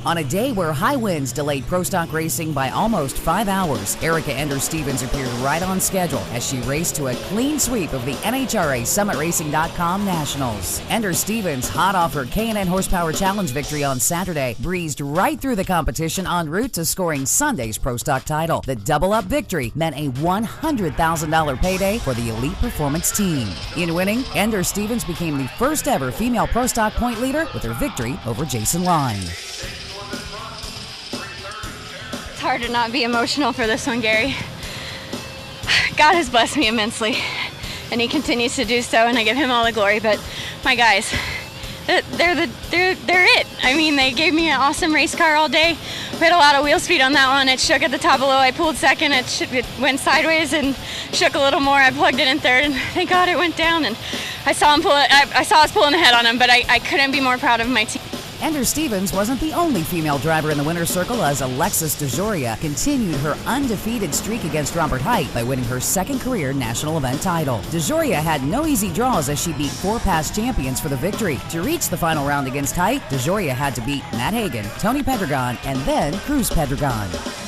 On a day where high winds delayed pro stock racing by almost 5 hours, Erica Ender-Stevens appeared right on schedule as she raced to a clean sweep of the NHRA SummitRacing.com Nationals. Ender-Stevens, hot off her K&N Horsepower Challenge victory on Saturday, breezed right through the competition en route to scoring Sunday's pro stock title. The double-up victory meant a $100,000 payday for the Elite Performance team. In winning, Ender-Stevens became the first ever female pro stock point leader with her victory over Jason Line. It's hard to not be emotional for this one, Gary. God has blessed me immensely, and he continues to do so, and I give him all the glory. But my guys, they're it. I mean, they gave me an awesome race car all day. We had a lot of wheel speed on that one. It shook at the top below. I pulled second. It went sideways and shook a little more. I plugged it in third, and thank God it went down. And I saw us pulling ahead on him, but I couldn't be more proud of my team. Ender-Stevens wasn't the only female driver in the winner's circle, as Alexis DeJoria continued her undefeated streak against Robert Hight by winning her second career national event title. DeJoria had no easy draws as she beat 4 past champions for the victory. To reach the final round against Hight, DeJoria had to beat Matt Hagan, Tony Pedregon, and then Cruz Pedregon.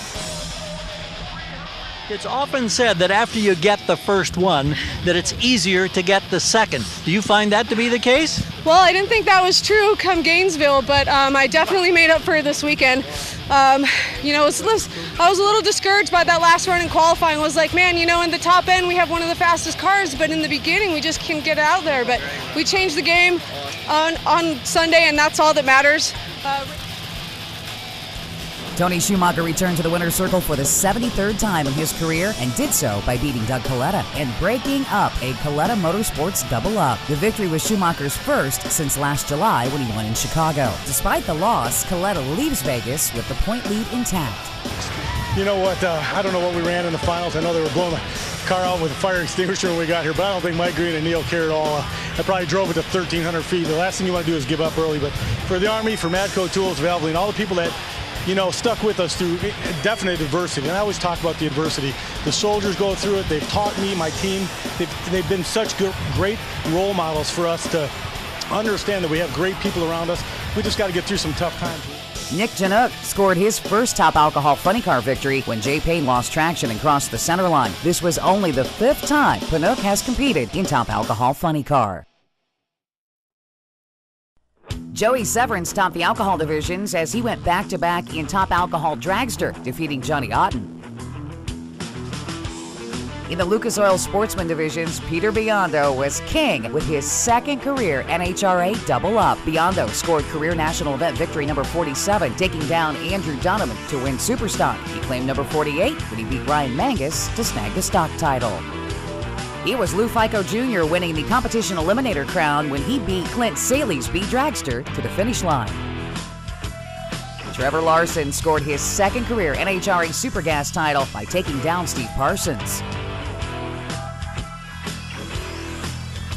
It's often said that after you get the first one, that it's easier to get the second. Do you find that to be the case? Well, I didn't think that was true come Gainesville, but I definitely made up for it this weekend. I was a little discouraged by that last run in qualifying. I was like, man, in the top end we have one of the fastest cars, but in the beginning we just can't get out there. But we changed the game on Sunday, and that's all that matters. Tony Schumacher returned to the winner's circle for the 73rd time in his career and did so by beating Doug Coletta and breaking up a Coletta Motorsports double-up. The victory was Schumacher's first since last July when he won in Chicago. Despite the loss, Coletta leaves Vegas with the point lead intact. You know what? I don't know what we ran in the finals. I know they were blowing the car out with a fire extinguisher when we got here, but I don't think Mike Green and Neil cared at all. I probably drove it to 1,300 feet. The last thing you want to do is give up early, but for the Army, for Madco Tools, Valvoline, all the people that stuck with us through definite adversity. And I always talk about the adversity. The soldiers go through it. They've taught me, my team. They've been such great role models for us to understand that we have great people around us. We just got to get through some tough times. Nick Janook scored his first Top Alcohol Funny Car victory when Jay Payne lost traction and crossed the center line. This was only the 5th time Panook has competed in Top Alcohol Funny Car. Joey Severance topped the alcohol divisions as he went back-to-back in Top Alcohol Dragster, defeating Johnny Otten. In the Lucas Oil Sportsman divisions, Peter Biondo was king with his second career NHRA double-up. Biondo scored career national event victory number 47, taking down Andrew Donovan to win Superstock. He claimed number 48 when he beat Ryan Mangus to snag the stock title. It was Lou Fico Jr. winning the competition eliminator crown when he beat Clint Saley's B Dragster to the finish line. Trevor Larson scored his second career NHRA Supergas title by taking down Steve Parsons.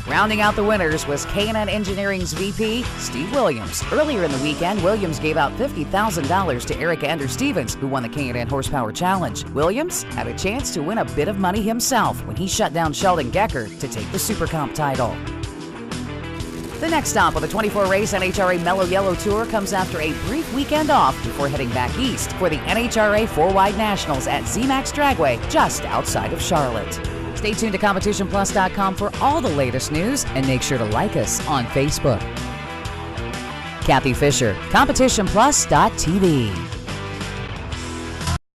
Rounding out the winners was K&N Engineering's VP, Steve Williams. Earlier in the weekend, Williams gave out $50,000 to Erica Ender-Stevens, who won the K&N Horsepower Challenge. Williams had a chance to win a bit of money himself when he shut down Sheldon Gecker to take the Super Comp title. The next stop on the 24-race NHRA Mellow Yellow Tour comes after a brief weekend off before heading back east for the NHRA 4-Wide Nationals at ZMAX Dragway just outside of Charlotte. Stay tuned to CompetitionPlus.com for all the latest news and make sure to like us on Facebook. Kathy Fisher, CompetitionPlus.tv.